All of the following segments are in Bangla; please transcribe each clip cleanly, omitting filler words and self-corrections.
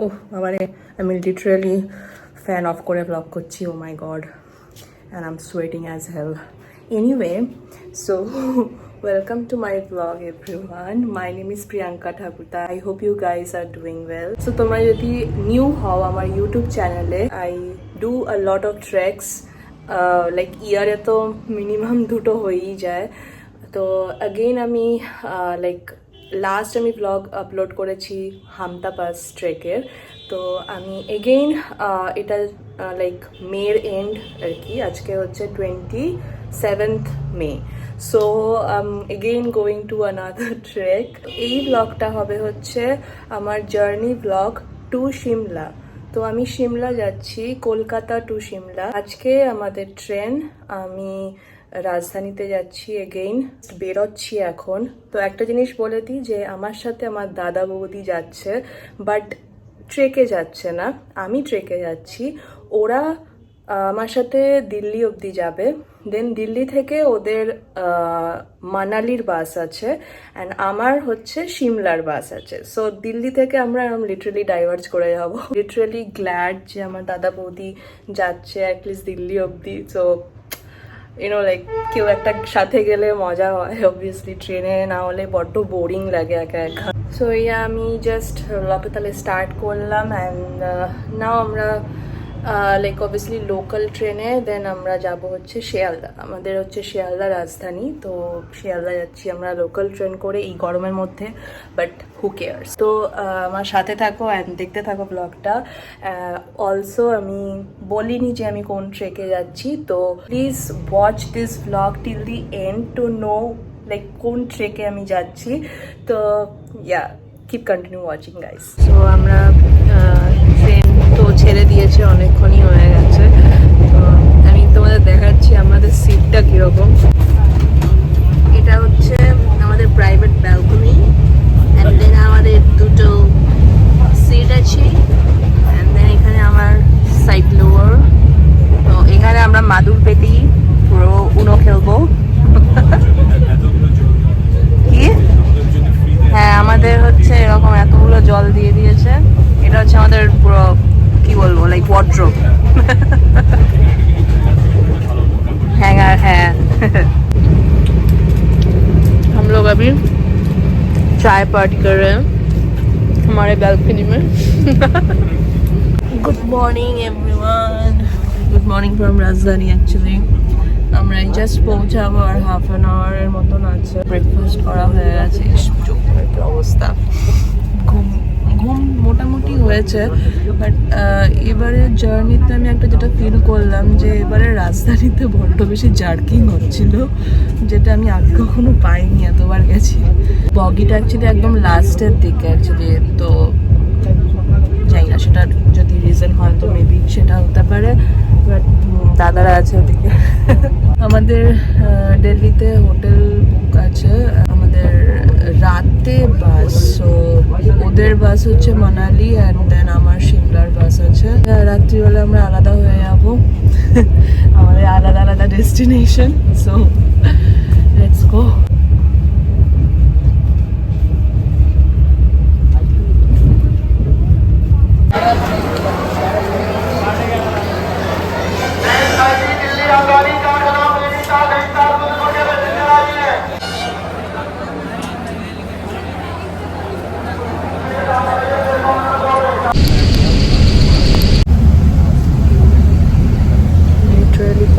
ওহ বাবারে, আমি লিটারালি ফ্যান অফ করে ব্লগ করছি। ও মাই god, and I'm sweating as hell. Anyway, so welcome to my vlog everyone. My name is Priyanka Thakurta. I hope you guys are doing well. So তোমরা যদি নিউ হও আমার ইউটিউব চ্যানেলে, I do a lot of treks. Like ইয়ারে তো মিনিমাম দুটো হয়েই যায়। তো অ্যাগেইন আমি লাইক লাস্ট আমি ব্লগ আপলোড করেছি হামতা পাস ট্রেকের। তো আমি এগেইন এটা লাইক মের এন্ড আর কি, আজকে হচ্ছে 27th May. So again going to another trek. এই ব্লগটা হবে হচ্ছে আমার জার্নি ব্লগ টু সিমলা। তো আমি সিমলা যাচ্ছি, কলকাতা টু সিমলা। আজকে আমাদের ট্রেন, আমি রাজধানীতে যাচ্ছি এগেইন, বেরোচ্ছি এখন। তো একটা জিনিস বলে দিই যে আমার সাথে আমার দাদা বৌদি যাচ্ছে, বাট ট্রেকে যাচ্ছে না, আমি ট্রেকে যাচ্ছি। ওরা আমার সাথে দিল্লি অবধি যাবে, দেন দিল্লি থেকে ওদের মানালির বাস আছে, অ্যান্ড আমার হচ্ছে সিমলার বাস আছে। সো দিল্লি থেকে আমরা লিটারালি ডাইভার্জ করে যাব। লিটারালি গ্ল্যাড যে আমার দাদা বৌদি যাচ্ছে অ্যাটলিস্ট দিল্লি অবধি। সো ইউনো লাইক কেউ একটা সাথে গেলে মজা হয়, অবভিয়াসলি ট্রেনে না হলে বড্ড বোরিং লাগে একা একা। সো আমি জাস্ট ব্লগে তাহলে স্টার্ট করলাম, অ্যান্ড নাও আমরা লাইক অবভিয়াসলি লোকাল ট্রেনে, দেন আমরা যাব হচ্ছে শিয়ালদা। আমাদের হচ্ছে শিয়ালদা রাজধানী, তো শিয়ালদা যাচ্ছি আমরা লোকাল ট্রেন করে এই গরমের মধ্যে, বাট হু কেয়ার্স। তো আমার সাথে থাকো অ্যান্ড দেখতে থাকো ব্লগটা। অলসো আমি বলিনি যে আমি কোন ট্রেকে যাচ্ছি, তো please watch this vlog till the end to know like কোন ট্রেকে আমি যাচ্ছি। তো yeah, keep continue watching guys. So আমরা ট্রেন তো ছেড়ে দিয়েছে, অনেকক্ষণই হয়ে গেছে। তো আমি তোমাদের দেখাচ্ছি আমাদের সিটটা কীরকম। এটা হচ্ছে আমাদের প্রাইভেট ব্যালকনি, অ্যান্ড দেন আমাদের দুটো সিট আছে, অ্যান্ড দেন এখানে আমার সাইড লোয়ার। তো এখানে আমরা মাদুর পেটি পুরো উনো খেলবো। কি হ্যাঁ, আমাদের হচ্ছে এরকম এতগুলো জল দিয়ে দিয়েছে। এটা হচ্ছে আমাদের পুরো কি বলবো লাইক ওয়ার্ড্রোব, हैंगर है। हम लोग अभी चाय पार्टी कर रहे हैं हमारे बैल्कनी में। Good morning everyone, good morning from राजधानी। एक्चुअली আমরা জাস্ট পৌঁছাবো আর হাফ অ্যান আওয়ারের মতন আছে। ব্রেকফাস্ট করা হয়ে গেছে, চোখের অবস্থা, ঘুম ঘুম মোটামুটি হয়েছে। বাট এবারের জার্নিতে আমি একটা যেটা ফিল করলাম যে এবারে রাজধানীতে বড্ড বেশি জার্কিং হচ্ছিল, যেটা আমি আগে কখনো পাইনি, এতবার গেছি। বগিটা অ্যাকচুয়ালি একদম লাস্টের দিকে অ্যাকচুয়ালি, তো জানি না সেটা যদি রিজন হয় তো মেবি সেটা হতে পারে, বাট দাদারা আছে ওদিকে। আমাদের দিল্লিতে হোটেল বুক আছে, আমাদের রাতে বাস। সো ওদের বাস হচ্ছে মানালি, অ্যান্ড দেন আমার সিমলার বাস আছে। রাত্রিবেলা আমরা আলাদা হয়ে যাবো, আমাদের আলাদা আলাদা ডেস্টিনেশন। So let's go.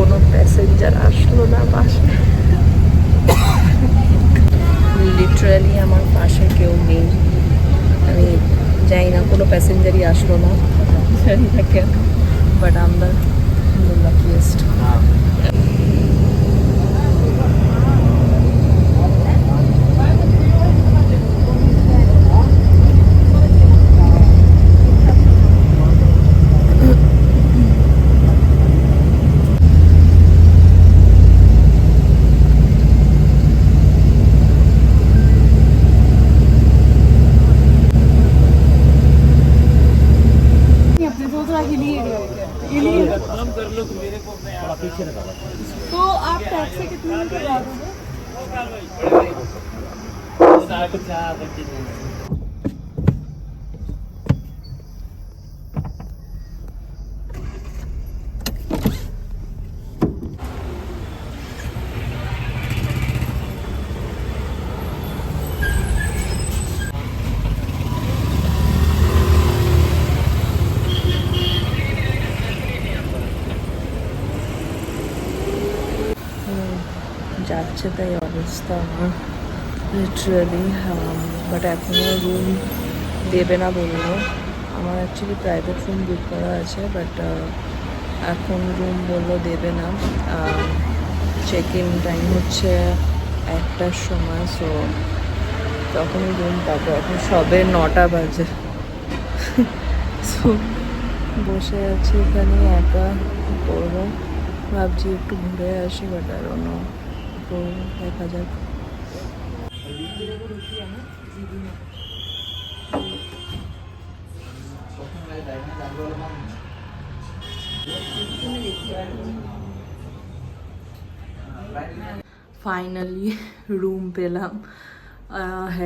কোনো প্যাসেঞ্জার আসলো না পাশে, লিটারালি আমার পাশে কেউ নেই। আমি জানি না, কোনো প্যাসেঞ্জারই আসলো না, জানি না কেন, বাট আমরা লাকিয়েস্ট। तो आप टैक्सी कितने में लगा दोगे? যাচ্ছে তাই অবস্থা আমার লিটারালি। বাট এখনও রুম দেবে না বললো। আমার অ্যাকচুয়ালি প্রাইভেট রুম বুক করা আছে, বাট এখন রুম বললো দেবে না। চেক ইন টাইম হচ্ছে 1টার সময়, সো তখনই রুম পাবো। এখন সবে 9টা বাজে। সো বসে আছি এখানে একা, কী করবো ভাবছি একটু ঘুরে আসি, বাট আর অন্য দেখা যাক। ফাইনালি রুম পেলাম।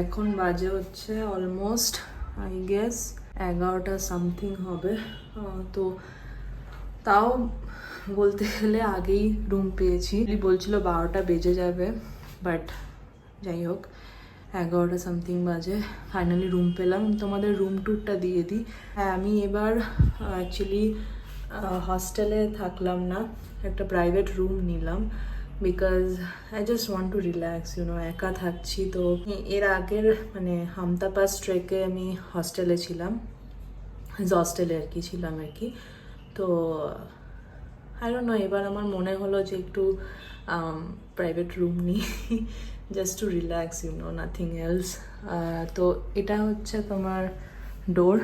এখন বাজে হচ্ছে অলমোস্ট আই গেস 11টা সামথিং হবে। তো তাও বলতে গেলে আগেই রুম পেয়েছি। বলছিল 12টা বেজে যাবে, বাট যাই হোক 11টা সামথিং বাজে। ফাইনালি রুম পেলাম। তোমাদের রুম ট্যুরটা দিয়ে দিই। হ্যাঁ, আমি এবার অ্যাকচুয়ালি হস্টেলে থাকলাম না, একটা প্রাইভেট রুম নিলাম, because I just want to relax, একা থাকছি তো। এর আগের মানে হামতাপাস ট্রেকে আমি হস্টেলে ছিলাম, হস্টেলে আর কি ছিলাম আর কি। তো আই ডোন্ট নো, এবার আমার মনে হলো যে একটু প্রাইভেট রুম নিই, just to relax, nothing else. তো এটা হচ্ছে তোমার ডোর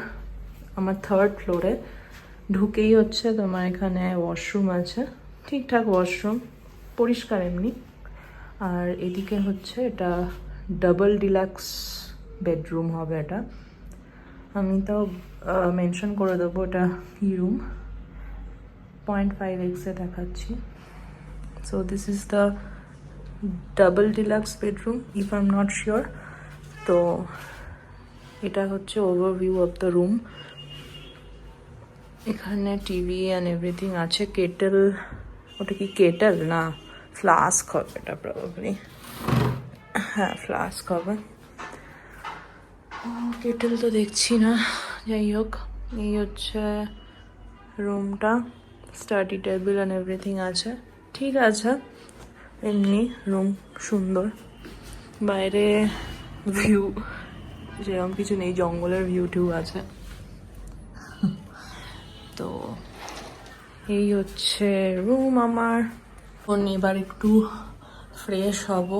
আমার 3rd ফ্লোরে। ঢুকেই হচ্ছে তোমার এখানে ওয়াশরুম আছে, ঠিকঠাক ওয়াশরুম, পরিষ্কার এমনি। আর এদিকে হচ্ছে এটা ডাবল ডিলাক্স বেডরুম হবে এটা। আমি তাও মেনশন করে দেবো এটা কি রুম, 0.5x দেখাচ্ছি। So this is the double deluxe bedroom, if I am not sure. তো এটা হচ্ছে ওভারভিউ অফ দ্য রুম। এখানে টিভি অ্যান্ড এভরিথিং আছে। কেটেল, ওটা কি কেটেল না ফ্লাস্ক হবে এটা প্রবাবলি, হ্যাঁ ফ্লাস্ক হবে। কেটেল তো দেখছি না। যাই হোক, এই হচ্ছে রুমটা, স্টাডি টেবিল অ্যান্ড এভরিথিং আছে, ঠিক আছে এমনি রুম সুন্দর। বাইরে ভিউ সেরকম কিছু নেই, জঙ্গলের ভিউ টিউ আছে। তো এই হচ্ছে রুম আমার। এবার একটু ফ্রেশ হব।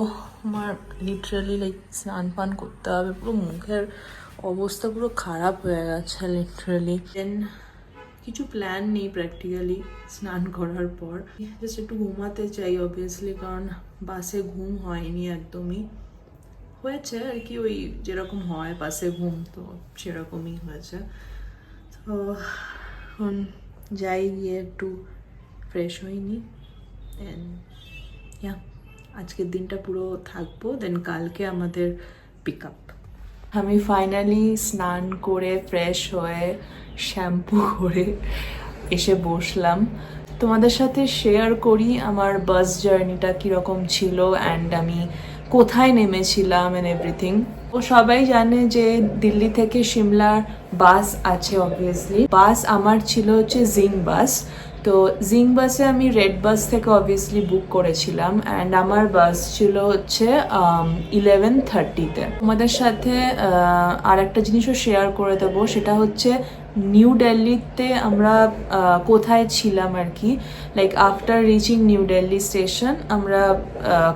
আমার লিটারালি লাইক স্নান পান করতে হবে, পুরো মুখের অবস্থা পুরো খারাপ হয়ে গেছে লিটারালি। দেন কিছু প্ল্যান নেই প্র্যাকটিক্যালি স্নান করার পর, জাস্ট একটু ঘুমাতে চাই অবভিয়াসলি, কারণ বাসে ঘুম হয়নি একদমই। হয়েছে আর কি, ওই যেরকম হয় বাসে ঘুম, তো সেরকমই হয়েছে। তো এখন যাই, গিয়ে একটু ফ্রেশ হইনি। অ্যান্ড ইয়া, আজকের দিনটা পুরো থাকবো, দেন কালকে আমাদের পিক আপ। আমি ফাইনালি স্নান করে ফ্রেশ হয়ে শ্যাম্পু করে এসে বসলাম। তোমাদের সাথে শেয়ার করি আমার বাস জার্নিটা কীরকম ছিল অ্যান্ড আমি কোথায় নেমেছিলাম অ্যান্ড এভরিথিং। ও সবাই জানে যে দিল্লি থেকে সিমলার বাস আছে অবভিয়াসলি। বাস আমার ছিল হচ্ছে জিং বাস। তো জিং বাসে আমি রেড বাস থেকে অবভিয়াসলি বুক করেছিলাম অ্যান্ড আমার বাস ছিল হচ্ছে 11:30-তে। তোমাদের সাথে আর একটা জিনিসও শেয়ার করে দেবো, সেটা হচ্ছে নিউ দিল্লিতে আমরা কোথায় ছিলাম আর কি। Like after reaching New Delhi station আমরা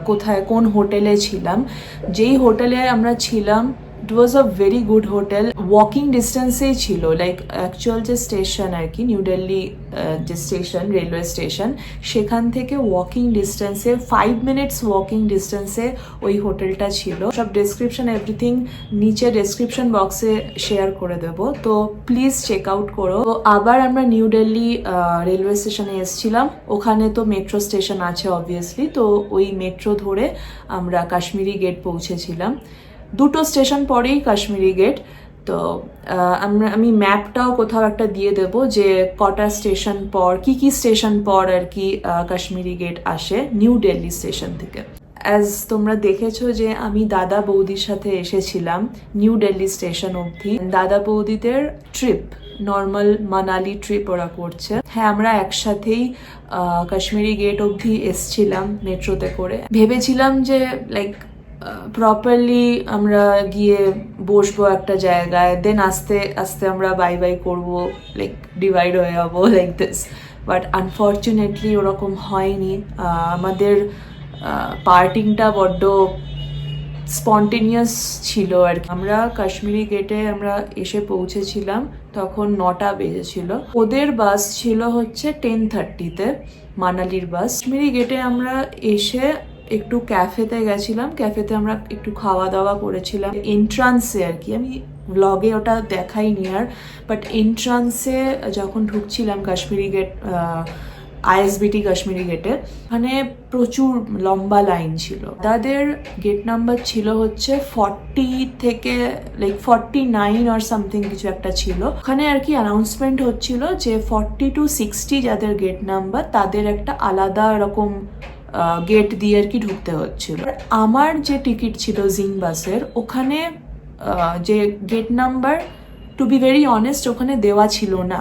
কোথায় কোন হোটেলে ছিলাম। যেই হোটেলে আমরা ছিলাম it was a very good hotel, walking ডিস্টেন্সেই ছিল। লাইক অ্যাকচুয়াল যে স্টেশন আর কি, নিউ দিল্লি যে স্টেশন, রেলওয়ে স্টেশন, সেখান থেকে ওয়াকিং ডিস্টেন্সে 5 মিনিটস ওয়াকিং ডিস্টেন্সে ওই হোটেলটা ছিল। সব ডেসক্রিপশন এভরিথিং নিচে ডেসক্রিপশন বক্সে শেয়ার করে দেবো, তো প্লিজ চেক আউট করো। তো আবার আমরা নিউ দিল্লি রেলওয়ে স্টেশনে এসেছিলাম, ওখানে তো মেট্রো স্টেশন আছে অবভিয়াসলি, তো ওই মেট্রো ধরে আমরা কাশ্মীরি গেট পৌঁছেছিলাম। 2টো স্টেশন পরেই কাশ্মীরি গেট। তো আমি ম্যাপটাও কোথাও একটা দিয়ে দেবো যে কটা স্টেশন পর কি স্টেশন পর আর কি কাশ্মীরি গেট আসে নিউ দিল্লি স্টেশন থেকে। অ্যাজ তোমরা দেখেছো যে আমি দাদা বৌদির সাথে এসেছিলাম নিউ দিল্লি স্টেশন অবধি। দাদা বৌদিদের ট্রিপ, নর্মাল মানালি ট্রিপ ওরা করছে। হ্যাঁ, আমরা একসাথেই কাশ্মীরি গেট অবধি এসছিলাম মেট্রোতে করে। ভেবেছিলাম যে লাইক প্রপারলি আমরা গিয়ে বসবো একটা জায়গায়, দেন আস্তে আস্তে আমরা বাই বাই করবো, লাইক ডিভাইড হয়ে যাবো লাইক দিস। বাট আনফর্চুনেটলি ওরকম হয়নি। আমাদের পার্টিংটা বড্ড স্পন্টেনিয়াস ছিল আর কি। আমরা কাশ্মীরি গেটে আমরা এসে পৌঁছেছিলাম তখন 9টা বেজেছিল। ওদের বাস ছিল হচ্ছে 10:30-তে, মানালির বাস। কাশ্মীরি গেটে আমরা এসে একটু ক্যাফেতে গেছিলাম, ক্যাফেতে আমরা একটু খাওয়া দাওয়া করেছিলাম এন্ট্রান্সে আর কি। আমি ব্লগে ওটা দেখাইনি আর, বাট এন্ট্রান্সে যখন ঢুকছিলাম কাশ্মীরি গেট, ISBT কাশ্মীরি গেটে, ওখানে প্রচুর লম্বা লাইন ছিল। তাদের গেট নাম্বার ছিল হচ্ছে 40 থেকে লাইক 49 আর সামথিং কিছু একটা ছিল। ওখানে আর কি অ্যানাউন্সমেন্ট হচ্ছিল যে 40 to 60 যাদের গেট নাম্বার তাদের একটা আলাদা এরকম গেট দিয়ে আর কি ঢুকতে হচ্ছিল। আমার যে টিকিট ছিল জিং বাসের, ওখানে যে gate number to be very honest ওখানে দেওয়া ছিল না,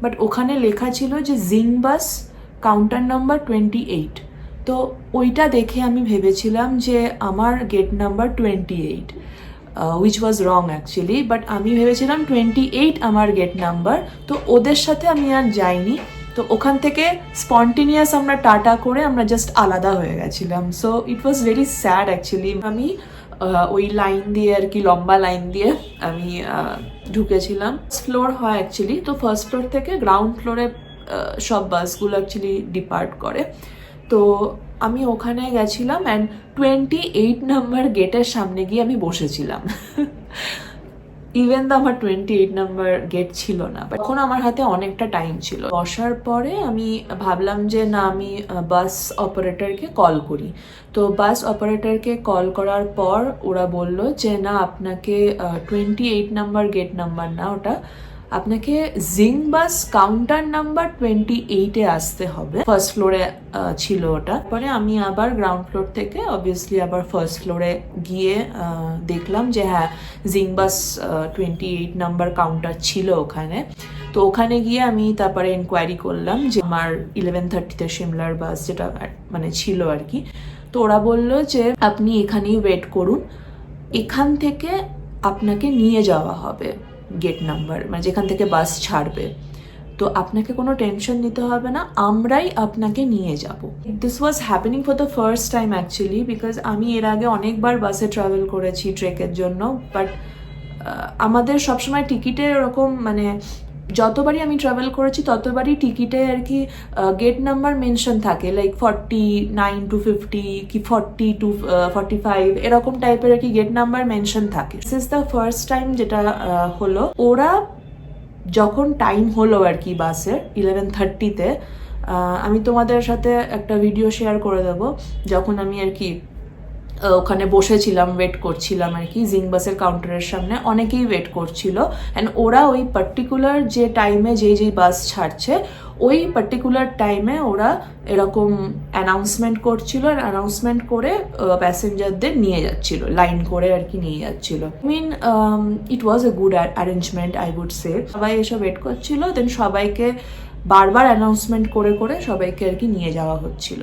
বাট ওখানে লেখা ছিল যে জিং বাস কাউন্টার নাম্বার 28। তো ওইটা দেখে আমি ভেবেছিলাম যে আমার gate number 28, which was wrong actually. But আমি ভেবেছিলাম 28 আমার গেট নাম্বার, তো ওদের সাথে আমি আর যাইনি। তো ওখান থেকে স্পন্টেনিয়াস আমরা টাটা করে আমরা জাস্ট আলাদা হয়ে গেছিলাম। So it was very sad actually. আমি ওই লাইন দিয়ে আর কি, লম্বা লাইন দিয়ে আমি ঢুকেছিলাম। ফ্লোর হয় অ্যাকচুয়ালি, তো ফার্স্ট ফ্লোর থেকে গ্রাউন্ড ফ্লোরে সব বাসগুলো অ্যাকচুয়ালি ডিপার্ট করে। তো আমি ওখানে গেছিলাম অ্যান্ড 28 নাম্বার গেটের সামনে গিয়ে আমি বসেছিলাম। ইভেন তো আমার 28 নাম্বার গেট ছিল না, তখন আমার হাতে অনেকটা টাইম ছিল। বসার পরে আমি ভাবলাম যে না, আমি বাস অপারেটরকে কল করি। তো বাস অপারেটরকে কল করার পর ওরা বলল যে না, আপনাকে 28 নাম্বার গেট নাম্বার না, ওটা আপনাকে জিং বাস কাউন্টার নাম্বার 28-এ আসতে হবে। ফার্স্ট ফ্লোরে ছিল ওটা। পরে আমি আবার গ্রাউন্ড ফ্লোর থেকে অবভিয়াসলি আবার ফার্স্ট ফ্লোরে গিয়ে দেখলাম যে হ্যাঁ, জিং বাস 28 নাম্বার কাউন্টার ছিল ওখানে। তো ওখানে গিয়ে আমি তারপরে এনকোয়ারি করলাম যে আমার 11:30-তে শিমলার বাস যেটা মানে ছিল আর কি। তো ওরা বললো যে আপনি এখানেই ওয়েট করুন, এখান থেকে আপনাকে নিয়ে যাওয়া হবে গেট নাম্বার, মানে যেখান থেকে বাস ছাড়বে। তো আপনাকে কোনো টেনশন নিতে হবে না, আমরাই আপনাকে নিয়ে যাব। This was happening for the first time actually, because আমি এর আগে অনেকবার বাসে ট্রাভেল করেছি ট্রেকের জন্য, বাট আমাদের সবসময় টিকিটে ওরকম মানে যতবারই আমি ট্রাভেল করেছি ততবারই টিকিটে আর কি গেট নাম্বার মেনশন থাকে, লাইক 49 to 50 কি 40 to 45 এরকম টাইপের আর কি গেট নাম্বার মেনশন থাকে। This is the first time যেটা হলো। ওরা যখন টাইম হলো আর কি বাসের 11:30-তে, আমি তোমাদের সাথে একটা ভিডিও শেয়ার করে দেবো যখন আমি আর কি ওখানে বসেছিলাম, ওয়েট করছিলাম আর কি জিং বাসের কাউন্টারের সামনে। অনেকেই ওয়েট করছিল অ্যান্ড ওরা ওই পার্টিকুলার যে টাইমে যেই বাস ছাড়ছে ওই পার্টিকুলার টাইমে ওরা এরকম অ্যানাউন্সমেন্ট করছিল, অ্যানাউন্সমেন্ট করে প্যাসেঞ্জারদের নিয়ে যাচ্ছিল, লাইন করে আর কি নিয়ে যাচ্ছিল। It was a good arrangement I would say. সবাই এসে ওয়েট করছিল, দেন সবাইকে বারবার অ্যানাউন্সমেন্ট করে করে সবাইকে আর কি নিয়ে যাওয়া হচ্ছিল।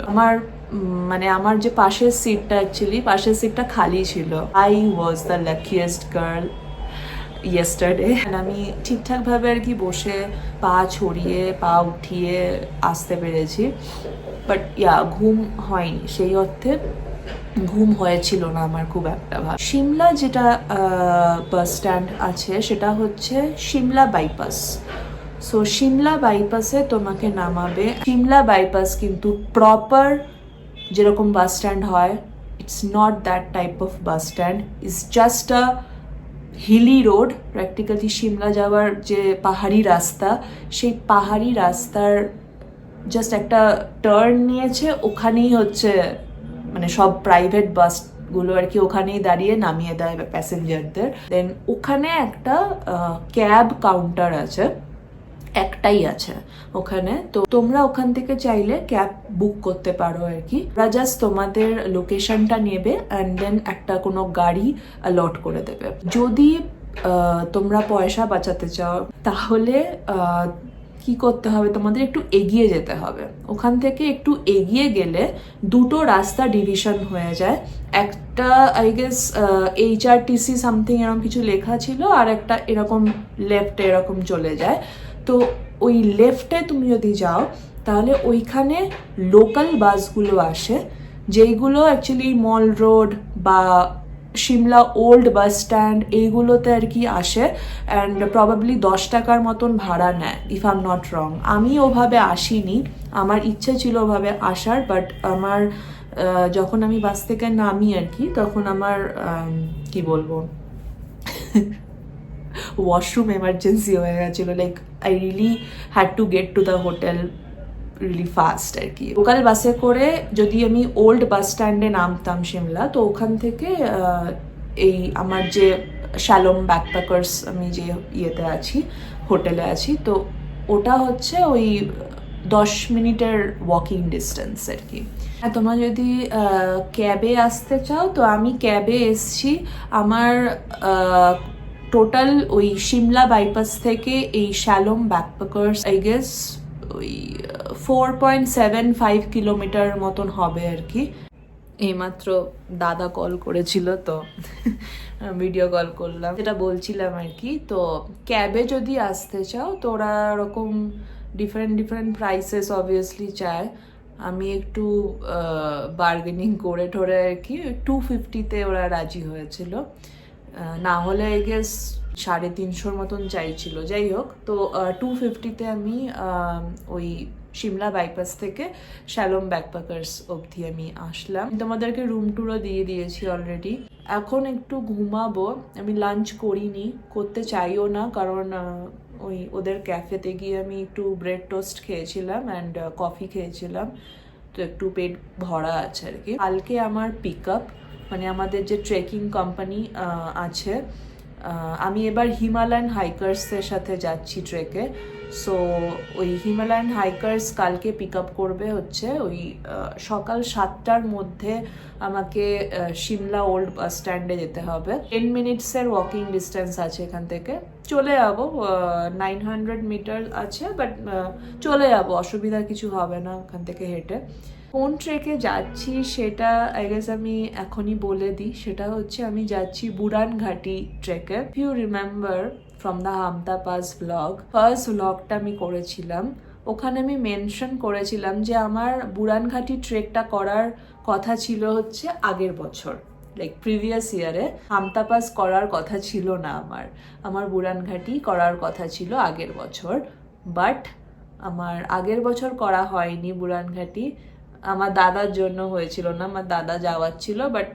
আমার যে পাশের সিটটা, অ্যাকচুয়ালি পাশের সিটটা খালি ছিল। I was the luckiest girl yesterday. আমি ঠিকঠাকভাবে আর কি বসে পা ছড়িয়ে পা উঠিয়ে আসতে পেরেছি, বাট ঘুম হয়নি, সেই অর্থে ঘুম হয়েছিল না আমার খুব একটা ভালো। সিমলা যেটা বাস স্ট্যান্ড আছে সেটা হচ্ছে সিমলা বাইপাস। সো সিমলা বাইপাসে তোমাকে নামাবে। সিমলা বাইপাস কিন্তু প্রপার যেরকম বাস স্ট্যান্ড হয়, it's not that type of bus stand, it's just a hilly road. Practically Shimla যাওয়ার যে পাহাড়ি রাস্তা, সেই পাহাড়ি রাস্তার জাস্ট একটা টার্ন নিয়েছে, ওখানেই হচ্ছে মানে সব প্রাইভেট বাসগুলো আর কি ওখানেই দাঁড়িয়ে নামিয়ে দেয় প্যাসেঞ্জারদের। দেন ওখানে একটা ক্যাব কাউন্টার আছে, একটাই আছে ওখানে। তো তোমরা ওখান থেকে চাইলে ক্যাব বুক করতে পারো আর কি। ওরা জাস্ট তোমাদের লোকেশনটা নেবে অ্যান্ড দেন একটা কোনো গাড়ি অ্যালট করে দেবে। যদি তোমরা পয়সা বাঁচাতে চাও তাহলে কি করতে হবে, তোমাদের একটু এগিয়ে যেতে হবে। ওখান থেকে একটু এগিয়ে গেলে দুটো রাস্তা ডিভিশন হয়ে যায়, একটা আই গেস HRTC সামথিং এরকম কিছু লেখা ছিল, আর একটা এরকম লেফটে এরকম চলে যায়। তো ওই লেফটে তুমি যদি যাও তাহলে ওইখানে লোকাল বাসগুলো আসে, যেইগুলো অ্যাকচুয়ালি মল রোড বা সিমলা ওল্ড বাস স্ট্যান্ড এইগুলোতে আর কি আসে, অ্যান্ড প্রবাবলি 10 টাকার মতন ভাড়া নেয় if I am not wrong. আমি ওভাবে আসিনি, আমার ইচ্ছে ছিল ওভাবে আসার, বাট আমার যখন আমি বাস থেকে নামি আর কি, তখন আমার কি বলবো ওয়াশরুম এমার্জেন্সি হয়ে গেছিলো। Like I really had to get to the hotel really fast আর কি। লোকাল বাসে করে যদি আমি ওল্ড বাস স্ট্যান্ডে নামতাম সিমলা, তো ওখান থেকে এই আমার যে শ্যালম ব্যাকপ্যাকার্স আমি যে ইয়েতে আছি, হোটেলে আছি, তো ওটা হচ্ছে ওই 10 মিনিটের ওয়াকিং ডিস্টেন্স আর কি। তোমরা যদি ক্যাবে আসতে চাও তো আমি ক্যাবে এসছি। আমার টোটাল ওই সিমলা বাইপাস থেকে এই শ্যালম ব্যাকপ্যাকার্স আই গেস ওই 4.75 কিলোমিটার মতন হবে আর কি। এইমাত্র দাদা কল করেছিল, তো ভিডিও কল করলাম, যেটা বলছিলাম আর কি। তো ক্যাবে যদি আসতে চাও তো ওরা ওরকম ডিফারেন্ট প্রাইসেস অবভিয়াসলি চায়। আমি একটু বার্গেনিং করে ঠোরে আর কি 250-তে ওরা রাজি হয়েছিল, না হলে আই গেস 350-র মতন চাইছিল। যাই হোক, তো 250-তে আমি ওই সিমলা বাইপাস থেকে শ্যালম ব্যাকপ্যাকার্স অবধি আমি আসলাম। তোমাদেরকে রুম ট্যুরও দিয়ে দিয়েছি অলরেডি। এখন একটু ঘুমাবো, আমি লাঞ্চ করিনি, করতে চাইও না, কারণ ওই ওদের ক্যাফেতে গিয়ে আমি একটু ব্রেড টোস্ট খেয়েছিলাম অ্যান্ড কফি খেয়েছিলাম, তো একটু পেট ভরা আছে আর কি। কালকে আমার পিক আপ, মানে আমাদের যে ট্রেকিং কোম্পানি আছে, আমি এবার হিমালয়ান হাইকার্সের সাথে যাচ্ছি ট্রেকে। সো ওই হিমালয়ান হাইকার্স কালকে পিক আপ করবে হচ্ছে ওই সকাল 7টার মধ্যে আমাকে সিমলা ওল্ড বাস স্ট্যান্ডে যেতে হবে। 10 মিনিটসের ওয়াকিং ডিস্টেন্স আছে এখান থেকে, চলে যাবো। 900 মিটার আছে, বাট চলে যাবো, অসুবিধা কিছু হবে না ওখান থেকে হেঁটে। কোন ট্রেকে যাচ্ছি সেটা আই গেস আমি এখনই বলে দিই। সেটা হচ্ছে আমি যাচ্ছি বুড়ান ঘাটি ট্রেকে। If you remember from the Hampta pass vlog, first ব্লগটা আমি করেছিলাম, ওখানে আমি মেনশন করেছিলাম যে আমার বুড়ান ঘাটি ট্রেকটা করার কথা ছিল হচ্ছে আগের বছর, লাইক প্রিভিয়াস ইয়ারে। হামতা পাস করার কথা ছিল না আমার বুড়ান ঘাটি করার কথা ছিল আগের বছর, বাট আমার আগের বছর করা হয়নি বুড়ান ঘাটি। আমার দাদার জন্য হয়েছিল না, আমার দাদা যাওয়ার ছিল, বাট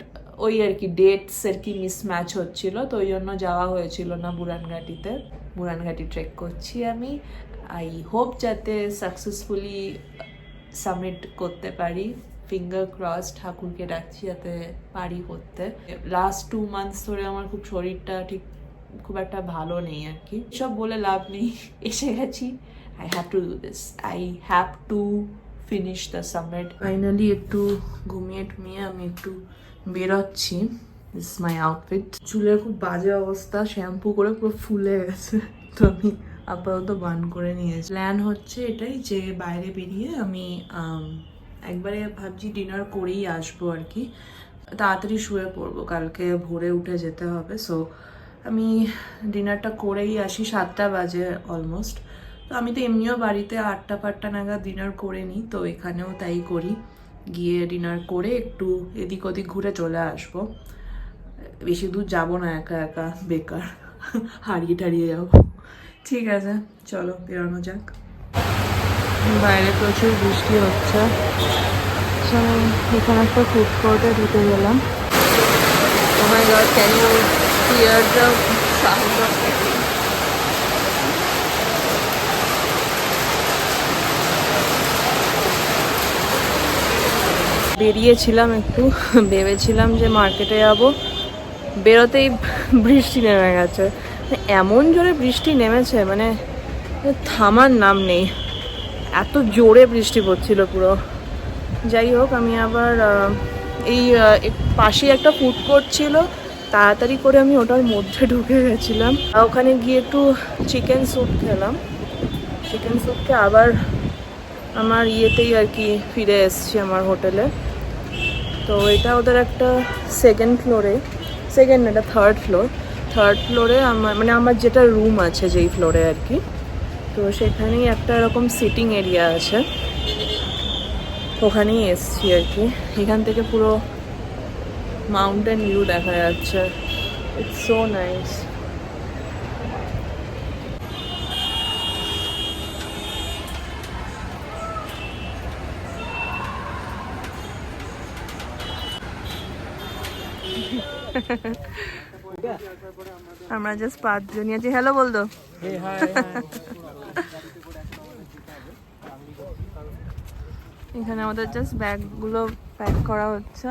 ওই আর কি ডেটস আর কি মিসম্যাচ হচ্ছিল, তো ওই জন্য যাওয়া হয়েছিল না বুড়ানঘাটিতে। বুড়ানঘাটি ট্রেক করছি আমি, আই হোপ যাতে সাকসেসফুলি সাবমিট করতে পারি। ফিঙ্গার ক্রস, ঠাকুরকে ডাকছি যাতে পারি করতে। লাস্ট 2 মান্থস ধরে আমার খুব শরীরটা ঠিক খুব একটা ভালো নেই আর কি, সব বলে লাভ নেই, এসে গেছি। I have to do this, I have to finish the summit. Finally একটু ঘুমিয়ে টুমিয়ে আমি একটু বেরোচ্ছি। This is my outfit. চুলের খুব বাজে অবস্থা, শ্যাম্পু করে পুরো ফুলে গেছে, তো আমি আপাতত বান করে নিয়েছি। প্ল্যান হচ্ছে এটাই যে বাইরে বেরিয়ে আমি একবারে ভাবছি ডিনার করেই আসবো আর কি, তাড়াতাড়ি শুয়ে পড়বো, কালকে ভোরে উঠে যেতে হবে। সো আমি ডিনারটা করেই আসি, 7টা বাজে অলমোস্ট। তো আমি তো এমনিও বাড়িতে 8টা নাগাদ ডিনার করে নিই, তো এখানেও তাই করি, গিয়ে ডিনার করে একটু এদিক ওদিক ঘুরে চলে আসবো। বেশি দূর যাবো না একা একা, বেকার হারিয়ে যাবো। ঠিক আছে, চলো বেরোনো যাক। বাইরে প্রচুর বৃষ্টি হচ্ছে, এখানে একটা ফুড কোর্টে ঢুকে গেলাম। Oh my God, can you hear the sound of it? বেরিয়েছিলাম একটু, ভেবেছিলাম যে মার্কেটে যাব, বেরোতেই বৃষ্টি নেমে গেছে। এমন জোরে বৃষ্টি নেমেছে, মানে থামার নাম নেই, এত জোরে বৃষ্টি পড়ছিল পুরো। যাই হোক, আমি আবার এই পাশে একটা ফুড কোর্ট ছিল, তাড়াতাড়ি করে আমি ওটার মধ্যে ঢুকে গেছিলাম। আর ওখানে গিয়ে একটু চিকেন স্যুপ খেলাম। চিকেন স্যুপ খেয়ে আবার আমার ইয়েতেই আর কি ফিরে এসেছি আমার হোটেলে। তো এটা ওদের একটা সেকেন্ড ফ্লোরে, সেকেন্ড এটা থার্ড ফ্লোরে আমার মানে আমার যেটা রুম আছে যেই ফ্লোরে আর কি, তো সেখানেই একটা এরকম সিটিং এরিয়া আছে, ওখানেই এসছি আর কি। এখান থেকে পুরো মাউন্টেন ভিউ দেখা যাচ্ছে, ইটস সো নাইস। আমরা জাস্ট 5 জনই আছি। হ্যালো বল দো। এখানে আমাদের জাস্ট ব্যাগগুলো প্যাক করা হচ্ছে,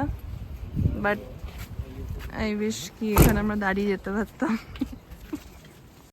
বাট আই উইশ কি এখানে আমরা দাঁড়িয়ে যেতে পারতাম।